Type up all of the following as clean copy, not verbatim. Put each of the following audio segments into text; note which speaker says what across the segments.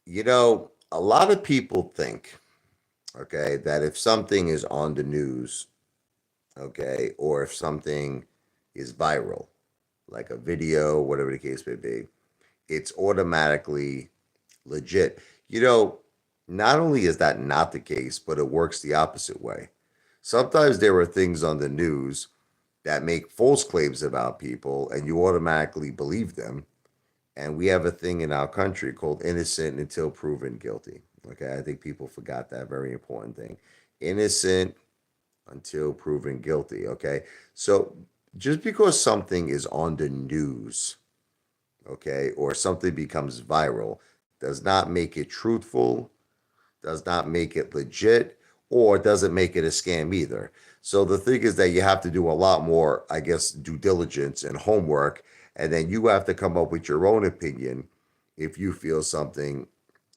Speaker 1: You know, a lot of people think, okay, that if something is on the news, okay, or if something is viral, like a video, whatever the case may be, it's automatically legit. You know, not only is that not the case, but it works the opposite way. Sometimes there are things on the news that make false claims about people and you automatically believe them. And we have a thing in our country called innocent until proven guilty. Okay, I think people forgot that very important thing. Innocent until proven guilty. Okay, so just because something is on the news, okay, or something becomes viral, does not make it truthful, does not make it legit, or doesn't make it a scam either. So the thing is that you have to do a lot more, I guess, due diligence and homework, and then you have to come up with your own opinion if you feel something,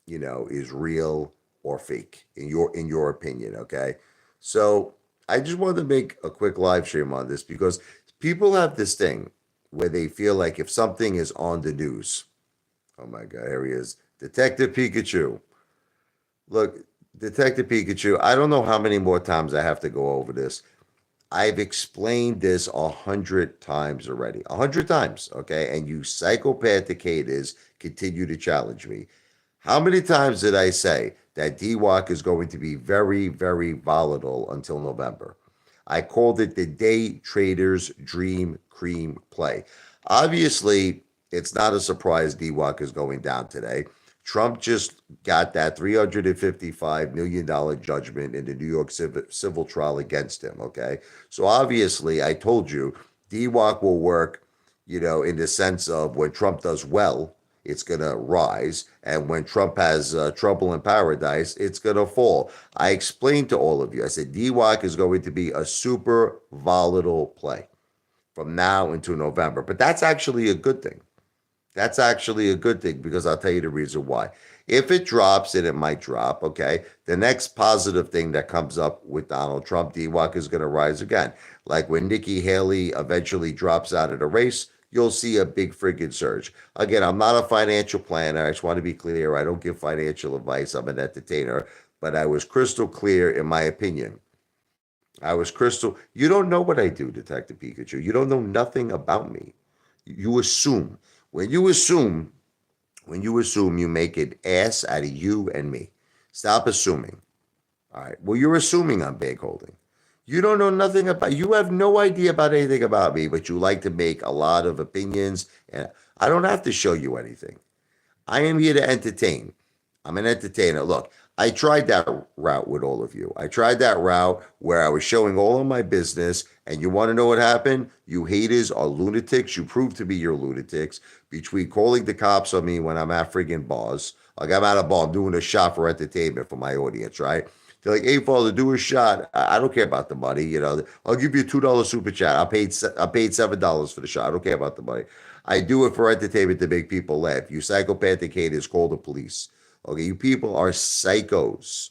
Speaker 1: is real or fake in your opinion. Okay, so I just wanted to make a quick live stream on this because people have this thing where they feel like if something is on the news, oh my God, here he is, Detective Pikachu. Look, Detective Pikachu, I don't know how many more times I have to go over this. I've explained this 100 times already. 100 times, okay? And you psychopathic haters continue to challenge me. How many times did I say that DWAC is going to be very, very volatile until November? I called it the day trader's dream cream play. Obviously, it's not a surprise DWAC is going down today. Trump just got that $355 million judgment in the New York civil trial against him. Okay. So obviously, I told you, DWAC will work, in the sense of when Trump does well, it's going to rise. And when Trump has trouble in paradise, it's going to fall. I explained to all of you, I said, DWAC is going to be a super volatile play from now into November. But that's actually a good thing. That's actually a good thing because I'll tell you the reason why. If it drops, and it might drop, okay, the next positive thing that comes up with Donald Trump, DWAC is going to rise again. Like when Nikki Haley eventually drops out of the race, you'll see a big friggin' surge. Again, I'm not a financial planner. I just want to be clear. I don't give financial advice. I'm an entertainer. But I was crystal clear in my opinion. You don't know what I do, Detective Pikachu. You don't know nothing about me. You assume. When you assume, you make an ass out of you and me. Stop assuming. All right. Well, you're assuming I'm big holding. You don't know nothing about. You have no idea about anything about me, but you like to make a lot of opinions, and I don't have to show you anything. I am here to entertain. I'm an entertainer. Look, I tried that route with all of you. I tried that route where I was showing all of my business, and you want to know what happened? You haters are lunatics. You prove to be your lunatics between calling the cops on me when I'm at friggin' bars. Like I'm at a bar, I'm doing a shot for entertainment for my audience, right? They're like, "Hey, father, do a shot." I don't care about the money. I'll give you a $2 super chat. I paid $7 for the shot. I don't care about the money. I do it for entertainment to make people laugh. You psychopathic haters, call the police. Okay, you people are psychos.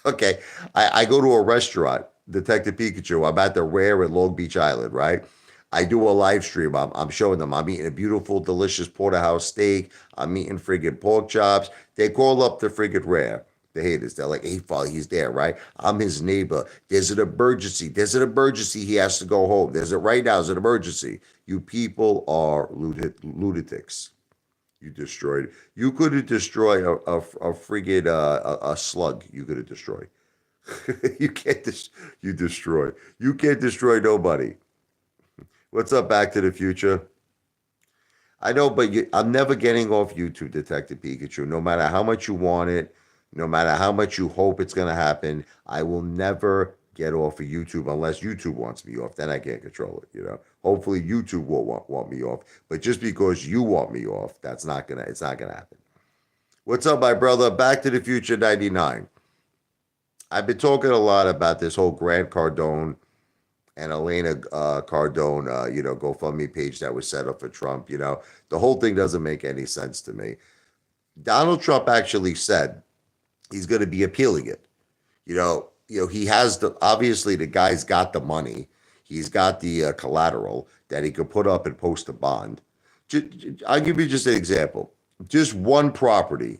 Speaker 1: Okay, I go to a restaurant, Detective Pikachu. I'm at the Rare in Long Beach Island, right? I do a live stream. I'm showing them I'm eating a beautiful, delicious porterhouse steak. I'm eating friggin' pork chops. They call up the friggin' Rare. The haters. They're like, "Hey, father, he's there, right? I'm his neighbor. There's an emergency. There's an emergency. He has to go home. There's it right now. There's an emergency." You people are lunatics. You destroyed. You could have destroyed a friggin' a slug. You could have destroyed. you can't. You destroy. You can't destroy nobody. What's up, Back to the Future? I know, but I'm never getting off YouTube, Detective Pikachu. No matter how much you want it, no matter how much you hope it's going to happen, I will never get off of YouTube unless YouTube wants me off. Then I can't control it. Hopefully, YouTube will want me off. But just because you want me off, it's not gonna happen. What's up, my brother? Back to the Future 99. I've been talking a lot about this whole Grant Cardone and Elena Cardone, GoFundMe page that was set up for Trump. The whole thing doesn't make any sense to me. Donald Trump actually said he's going to be appealing it. He has obviously the guy's got the money. He's got the collateral that he could put up and post a bond. I'll give you just an example. Just one property,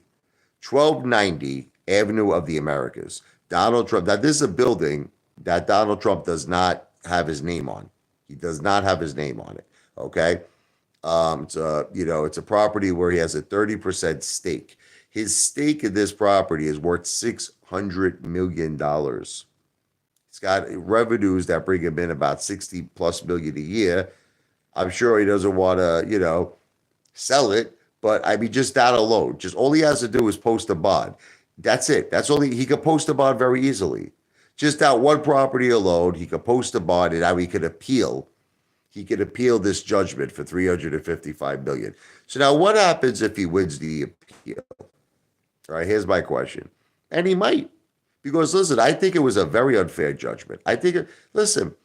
Speaker 1: 1290 Avenue of the Americas. Donald Trump. Now, this is a building that Donald Trump does not have his name on. He does not have his name on it. Okay. It's a property where he has a 30% stake. His stake in this property is worth $600 million. He's got revenues that bring him in about 60 plus million a year. I'm sure he doesn't want to, sell it, but I mean, just that alone, just all he has to do is post a bond. That's it. That's only he could post a bond very easily. Just that one property alone, he could post a bond, and now he could appeal. He could appeal this judgment for 355 million. So now, what happens if he wins the appeal? All right, here's my question, and he might, because listen, I think it was a very unfair judgment. Listen,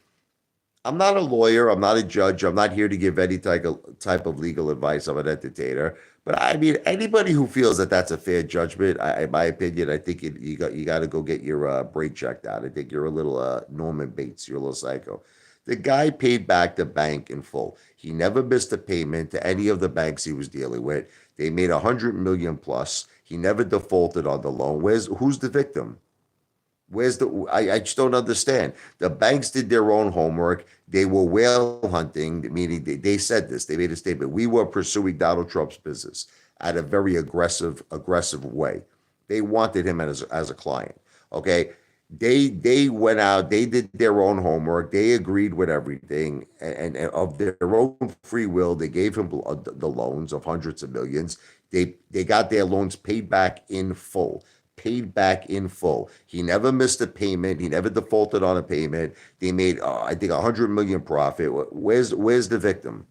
Speaker 1: I'm not a lawyer. I'm not a judge. I'm not here to give any type of legal advice. I'm an entertainer. But I mean, anybody who feels that that's a fair judgment, in my opinion, I think you got to go get your brain checked out. I think you're a little Norman Bates. You're a little psycho. The guy paid back the bank in full. He never missed a payment to any of the banks he was dealing with. They made 100 million plus. He never defaulted on the loan. Who's the victim? I just don't understand. The banks did their own homework. They were whale hunting, meaning they said this. They made a statement. We were pursuing Donald Trump's business at a very aggressive way. They wanted him as a client. Okay. They went out, they did their own homework, they agreed with everything, and of their own free will, they gave him the loans of hundreds of millions. They got their loans paid back in full. Paid back in full. He never missed a payment. He never defaulted on a payment. They made, I think, 100 million profit. Where's the victim?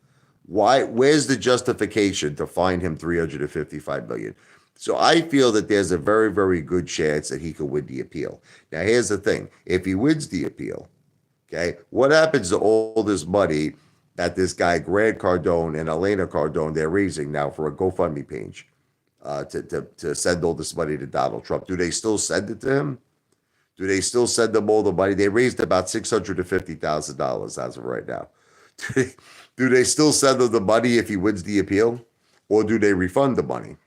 Speaker 1: Why? Where's the justification to fine him 355 million? So I feel that there's a very, very good chance that he could win the appeal. Now, here's the thing: if he wins the appeal, okay, what happens to all this money that this guy Grant Cardone and Elena Cardone they're raising now for a GoFundMe page? To send all this money to Donald Trump. Do they still send it to him? Do they still send them all the money? They raised about $650,000 as of right now. Do they still send them the money if he wins the appeal, or do they refund the money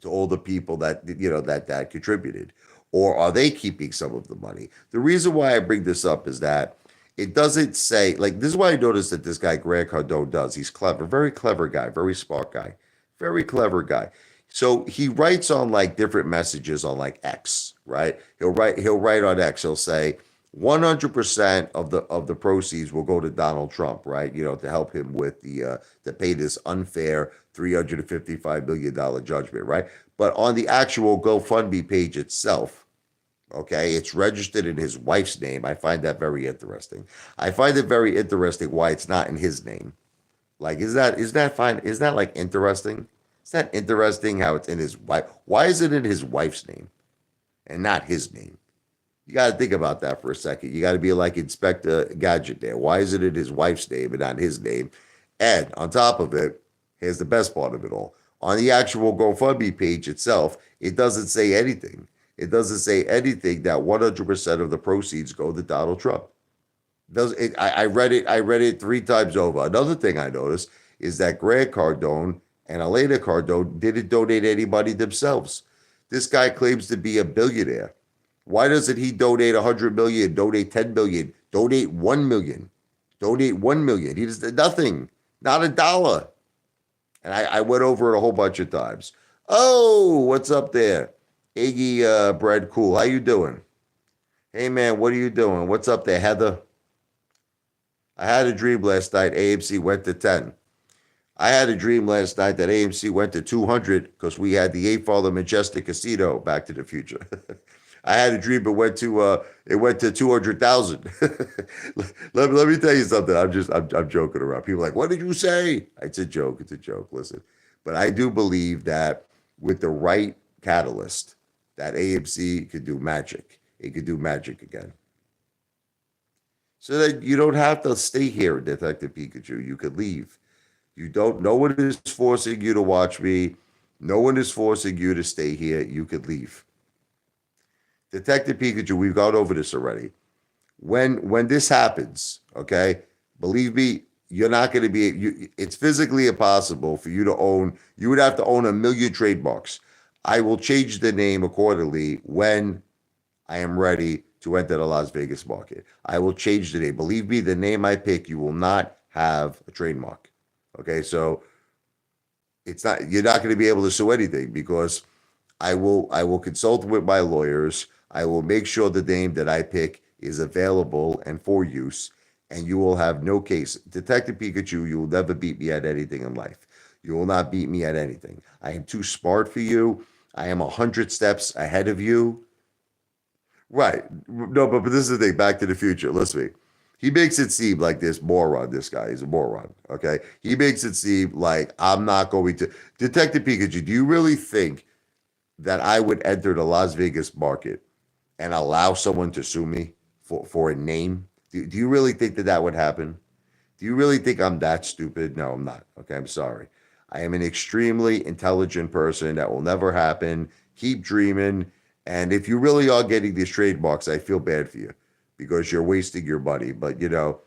Speaker 1: to all the people that that contributed, or are they keeping some of the money? The reason why I bring this up is that it doesn't say, like, this is why I noticed that this guy Grant Cardone does. He's clever, very clever guy, very smart guy, very clever guy. So he writes on like different messages on like X, right? He'll write on X. He'll say 100% of the proceeds will go to Donald Trump, right? To help him with to pay this unfair $355 million judgment, right? But on the actual GoFundMe page itself, okay, it's registered in his wife's name. I find that very interesting. I find it very interesting why it's not in his name. Like, is that fine? Is that like interesting? Is that interesting how it's in his wife? Why is it in his wife's name and not his name? You got to think about that for a second. You got to be like Inspector Gadget there. Why is it in his wife's name and not his name? And on top of it, here's the best part of it all. On the actual GoFundMe page itself, it doesn't say anything. It doesn't say anything that 100% of the proceeds go to Donald Trump. I read it 3 times over. Another thing I noticed is that Grant Cardone and Elena Cardone didn't donate any money themselves. This guy claims to be a billionaire. Why doesn't he donate 100 million, donate 10 million, donate 1 million, donate 1 million? He does nothing, not a dollar. And I went over it a whole bunch of times. Oh, what's up there? Iggy Bread Cool, how you doing? Hey man, what are you doing? What's up there, Heather? I had a dream last night AMC went to 10. I had a dream last night that AMC went to 200 because we had the Apefather Majestic Casino, Back to the Future. I had a dream it went to 200,000. let me tell you something. I'm joking around. People are like, what did you say? It's a joke. It's a joke. Listen, but I do believe that with the right catalyst, that AMC could do magic. It could do magic again. So that you don't have to stay here, Detective Pikachu. You could leave. No one is forcing you to watch me. No one is forcing you to stay here. You could leave. Detective Pikachu, we've gone over this already. When this happens, okay, believe me, you're not going to be, it's physically impossible for you to own, you would have to own 1 million trademarks. I will change the name accordingly when I am ready to enter the Las Vegas market. I will change the name. Believe me, the name I pick, you will not have a trademark. Okay, so it's not, you're not going to be able to sue anything because I will consult with my lawyers. I will make sure the name that I pick is available and for use, and you will have no case. Detective Pikachu, you will never beat me at anything in life. You will not beat me at anything. I am too smart for you. I am 100 steps ahead of you. Right. No, but this is the thing. Back to the Future. Listen to me. He makes it seem like this moron. This guy is a moron. Okay. He makes it seem like I'm not going to. Detective Pikachu, do you really think that I would enter the Las Vegas market and allow someone to sue me for a name? Do you really think that that would happen? Do you really think I'm that stupid? No, I'm not. Okay, I'm sorry. I am an extremely intelligent person. That will never happen. Keep dreaming. And if you really are getting these trademarks, I feel bad for you because you're wasting your money. But you're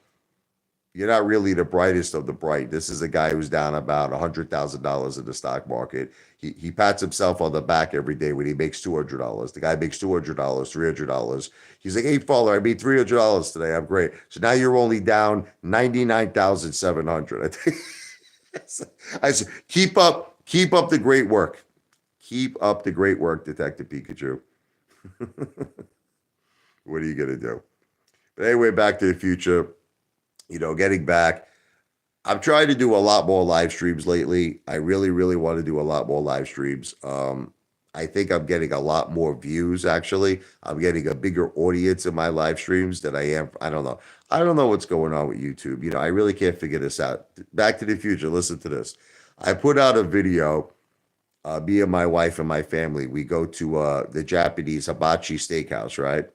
Speaker 1: not really the brightest of the bright. This is a guy who's down about $100,000 in the stock market. He pats himself on the back every day when he makes $200. The guy makes $200, $300. He's like, "Hey, Father, I made $300 today. I'm great." So now you're only down 99,700. I think. I said, keep up the great work. Keep up the great work, Detective Pikachu. What are you gonna do? But anyway, Back to the Future. Getting back, I'm trying to do a lot more live streams lately. I really, really want to do a lot more live streams. I think I'm getting a lot more views, actually. I'm getting a bigger audience in my live streams than I am. I don't know. I don't know what's going on with YouTube. I really can't figure this out. Back to the Future. Listen to this. I put out a video. Me and my wife and my family, we go to the Japanese hibachi steakhouse, right?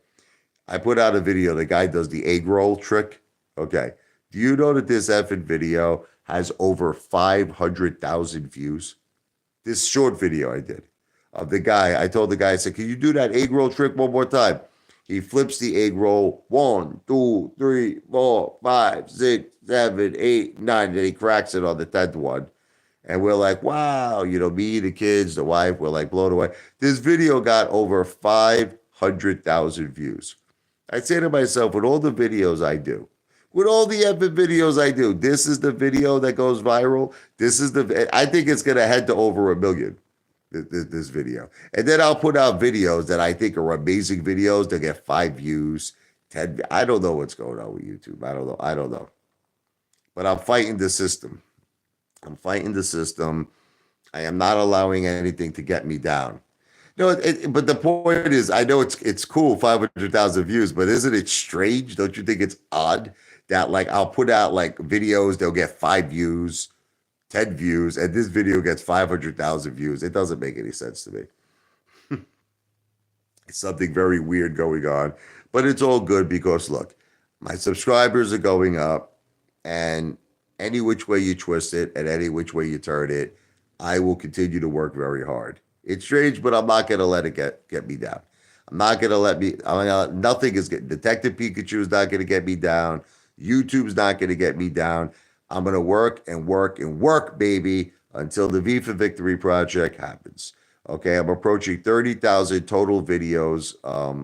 Speaker 1: I put out a video. The guy does the egg roll trick. Okay. Do you know that this effing video has over 500,000 views? This short video I did of the guy. I told the guy, I said, "Can you do that egg roll trick one more time?" He flips the egg roll 1, 2, 3, 4, 5, 6, 7, 8, 9. And he cracks it on the 10th one. And we're like, wow, me, the kids, the wife, we're like blown away. This video got over 500,000 views. I say to myself, with all the videos I do, with all the epic videos I do, this is the video that goes viral. I think it's going to head to over 1 million, this video. And then I'll put out videos that I think are amazing videos that get 5 views, 10. I don't know what's going on with YouTube. I don't know. But I'm fighting the system. I am not allowing anything to get me down. No, but the point is, I know it's cool, 500,000 views, but isn't it strange? Don't you think it's odd that like I'll put out like videos, they'll get 5 views, 10 views, and this video gets 500,000 views? It doesn't make any sense to me. It's something very weird going on, but it's all good because look, my subscribers are going up, and any which way you twist it and any which way you turn it, I will continue to work very hard. It's strange, but I'm not going to let it get me down. I'm not going to nothing is getting, Detective Pikachu is not going to get me down. YouTube's not going to get me down. I'm going to work and work and work, baby, until the V for Victory project happens. Okay, I'm approaching 30,000 total videos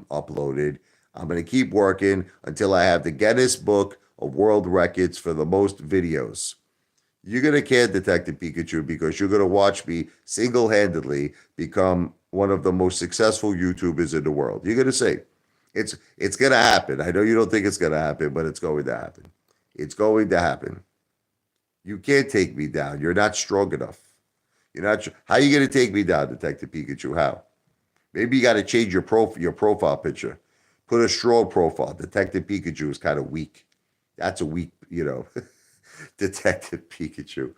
Speaker 1: uploaded. I'm going to keep working until I have the Guinness Book of World Records for the most videos. You're going to care, Detective Pikachu, because you're going to watch me single-handedly become one of the most successful YouTubers in the world. You're going to say, it's going to happen. I know you don't think it's going to happen, but it's going to happen. It's going to happen. You can't take me down. You're not strong enough. How are you going to take me down, Detective Pikachu? How? Maybe you got to change your profile picture. Put a strong profile. Detective Pikachu is kind of weak. That's a weak, Detective Pikachu.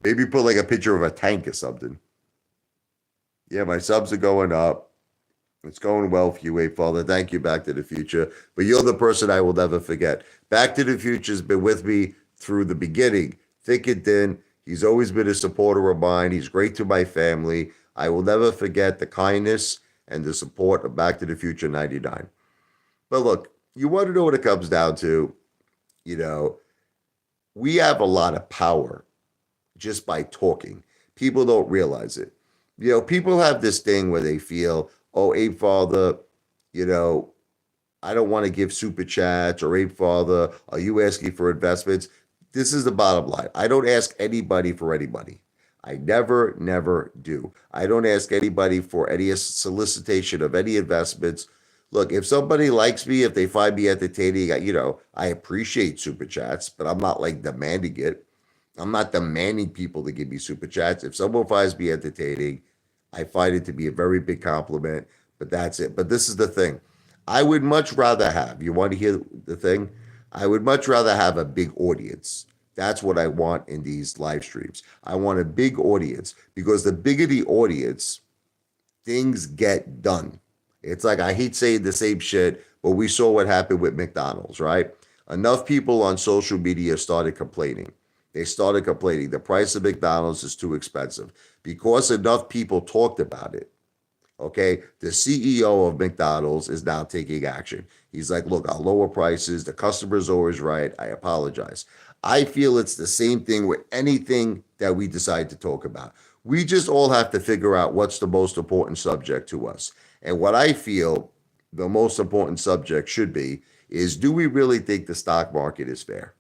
Speaker 1: Maybe put like a picture of a tank or something. Yeah, my subs are going up. It's going well for you, Apefather. Thank you, Back to the Future. But you're the person I will never forget. Back to the Future's been with me through the beginning, thick and thin. He's always been a supporter of mine. He's great to my family. I will never forget the kindness and the support of Back to the Future 99. But look, you want to know what it comes down to? we have a lot of power just by talking. People don't realize it. People have this thing where they feel, oh, Ape Father, you know, I don't want to give super chats, or Ape Father, are you asking for investments? This is the bottom line. I don't ask anybody for any money. I never, never do. I don't ask anybody for any solicitation of any investments. Look, if somebody likes me, if they find me entertaining, I appreciate super chats, but I'm not like demanding it. I'm not demanding people to give me super chats. If someone finds me entertaining, I find it to be a very big compliment, but that's it. But this is the thing. I would much rather have, you want to hear the thing? I would much rather have a big audience. That's what I want in these live streams. I want a big audience, because the bigger the audience, things get done. It's like, I hate saying the same shit, but we saw what happened with McDonald's, right? Enough people on social media started complaining. They started complaining the price of McDonald's is too expensive, because enough people talked about it. Okay, the CEO of McDonald's is now taking action. He's like, look, I'll lower prices. The customer's always right. I apologize. I feel it's the same thing with anything that we decide to talk about. We just all have to figure out what's the most important subject to us. And what I feel the most important subject should be is, do we really think the stock market is fair?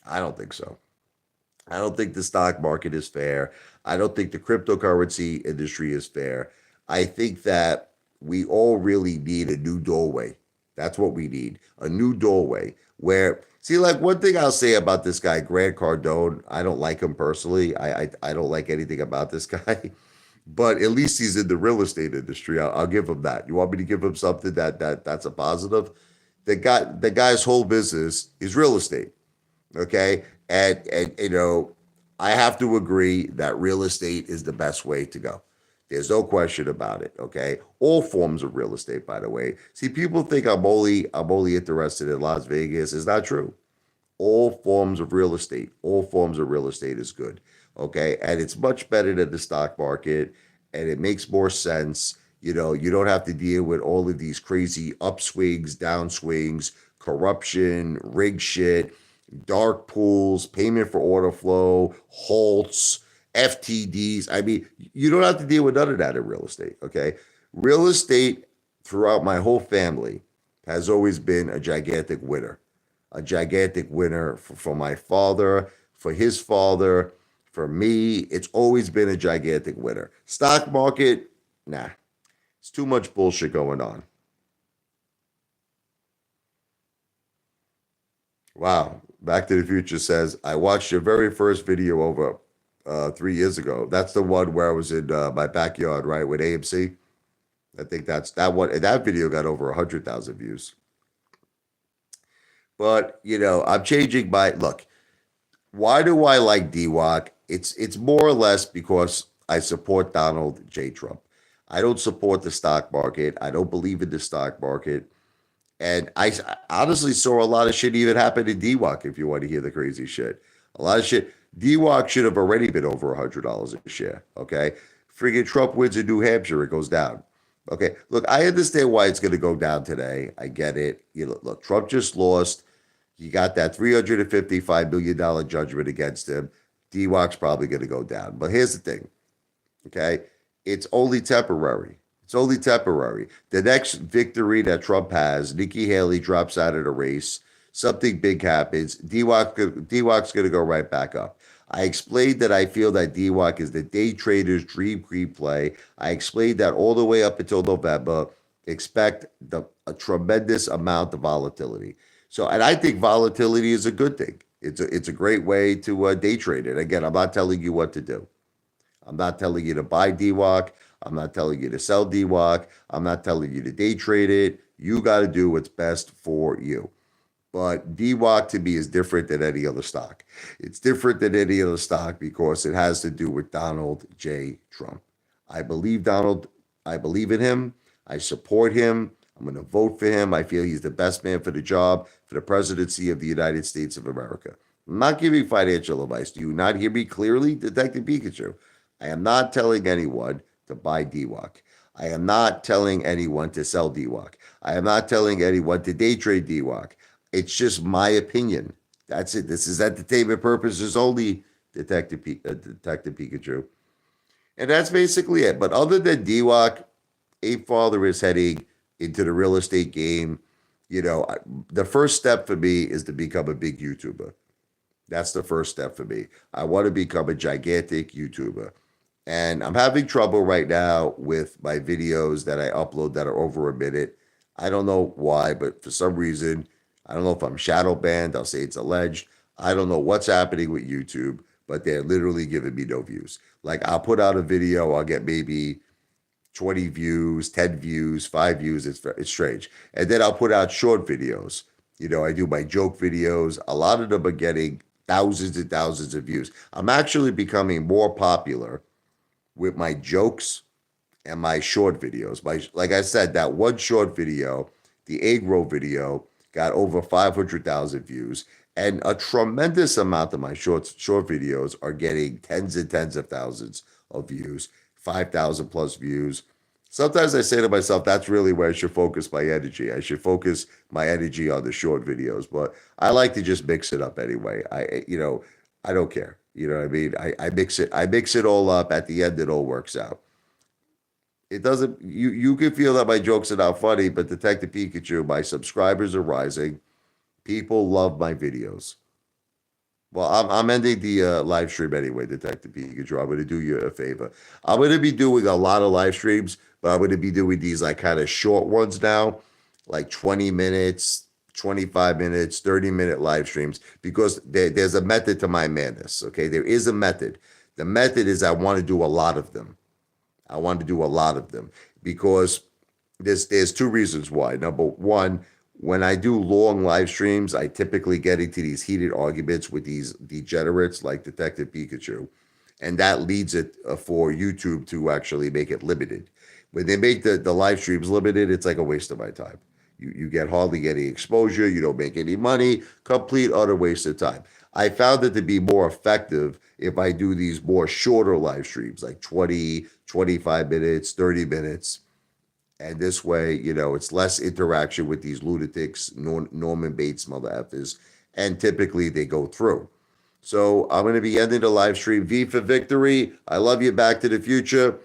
Speaker 1: I don't think so. I don't think the stock market is fair. I don't think the cryptocurrency industry is fair. I think that we all really need a new doorway. That's what we need, a new doorway where, see, like, one thing I'll say about this guy, Grant Cardone, I don't like him personally. I don't like anything about this guy, but at least he's in the real estate industry. I'll give him that. You want me to give him something that's a positive? The guy's whole business is real estate. Okay. And I have to agree that real estate is the best way to go. There's no question about it. Okay. All forms of real estate, by the way. See, people think I'm only interested in Las Vegas. It's not true. All forms of real estate is good. Okay. And it's much better than the stock market, and it makes more sense. You don't have to deal with all of these crazy upswings, downswings, corruption, rig shit, dark pools, payment for order flow, halts, FTDs. I mean, you don't have to deal with none of that in real estate. Okay. Real estate throughout my whole family has always been a gigantic winner for my father, for his father, for me. It's always been a gigantic winner. Stock market, nah, it's too much bullshit going on. Wow. Back to the Future says, I watched your very first video over 3 years ago. That's the one where I was in my backyard, right, with AMC. I think that's that one. And that video got over 100,000 views. But, I'm changing my look. Why do I like DWAC? It's more or less because I support Donald J. Trump. I don't support the stock market. I don't believe in the stock market. And I honestly saw a lot of shit even happen in DWAC, if you want to hear the crazy shit. A lot of shit. DWAC should have already been over $100 a share. Okay. Friggin' Trump wins in New Hampshire, it goes down. Okay. Look, I understand why it's going to go down today. I get it. Look, Trump just lost. You got that $355 million judgment against him. DWAC's probably going to go down. But here's the thing. Okay. It's only temporary. It's only temporary. The next victory that Trump has, Nikki Haley drops out of the race. Something big happens. DWAC's going to go right back up. I explained that I feel that DWAC is the day trader's dream creep play. I explained that all the way up until November. Expect a tremendous amount of volatility. So, and I think volatility is a good thing. It's a great way to day trade it. Again, I'm not telling you what to do. I'm not telling you to buy DWAC. I'm not telling you to sell DWAC. I'm not telling you to day trade it. You got to do what's best for you. But DWAC to me is different than any other stock. It's different than any other stock because it has to do with Donald J. Trump. I believe Donald, I believe in him. I support him. I'm going to vote for him. I feel he's the best man for the job, for the presidency of the United States of America. I'm not giving financial advice. Do you not hear me clearly, Detective Pikachu? I am not telling anyone to buy DWAC. I am not telling anyone to sell DWAC. I am not telling anyone to day trade DWAC. It's just my opinion. That's it. This is entertainment purposes only, Detective Pikachu. And that's basically it. But other than D-Walk, Apefather is heading into the real estate game. The first step for me is to become a big YouTuber. That's the first step for me. I want to become a gigantic YouTuber. And I'm having trouble right now with my videos that I upload that are over a minute. I don't know why, but for some reason, I don't know if I'm shadow banned. I'll say it's alleged. I don't know what's happening with YouTube, but they're literally giving me no views. Like I'll put out a video, I'll get maybe 20 views, 10 views, 5 views. It's strange. And then I'll put out short videos. I do my joke videos. A lot of them are getting thousands and thousands of views. I'm actually becoming more popular with my jokes and my short videos. Like I said, that one short video, the egg roll video, got over 500,000 views, and a tremendous amount of my short videos are getting tens and tens of thousands of views, 5,000 plus views. Sometimes I say to myself, that's really where I should focus my energy. I should focus my energy on the short videos, but I like to just mix it up anyway. I don't care. You know what I mean? I mix it all up. At the end, it all works out. It doesn't. You can feel that my jokes are not funny, but Detective Pikachu, my subscribers are rising. People love my videos. Well, I'm ending the live stream anyway, Detective Pikachu. I'm going to do you a favor. I'm going to be doing a lot of live streams, but I'm going to be doing these like kind of short ones now, like 20 minutes, 25 minutes, 30-minute live streams, because there's a method to my madness. Okay, there is a method. The method is I want to do a lot of them. I want to do a lot of them because there's two reasons why. Number one, when I do long live streams, I typically get into these heated arguments with these degenerates like Detective Pikachu, and that leads it for YouTube to actually make it limited. When they make the live streams limited, it's like a waste of my time. You get hardly any exposure, you don't make any money, complete utter waste of time. I found it to be more effective if I do these more shorter live streams, like 20, 25 minutes, 30 minutes. And this way, it's less interaction with these lunatics, Norman Bates mother effers, and typically they go through. So I'm going to be ending the live stream. V for victory. I love you. Back to the future.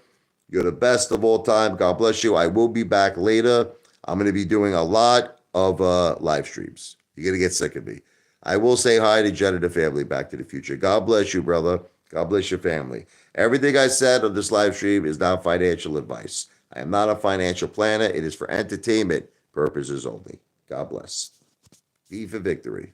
Speaker 1: You're the best of all time. God bless you. I will be back later. I'm going to be doing a lot of live streams. You're going to get sick of me. I will say hi to Jen and the family. Back to the future. God bless you, brother. God bless your family. Everything I said on this live stream is not financial advice. I am not a financial planner. It is for entertainment purposes only. God bless. V for victory.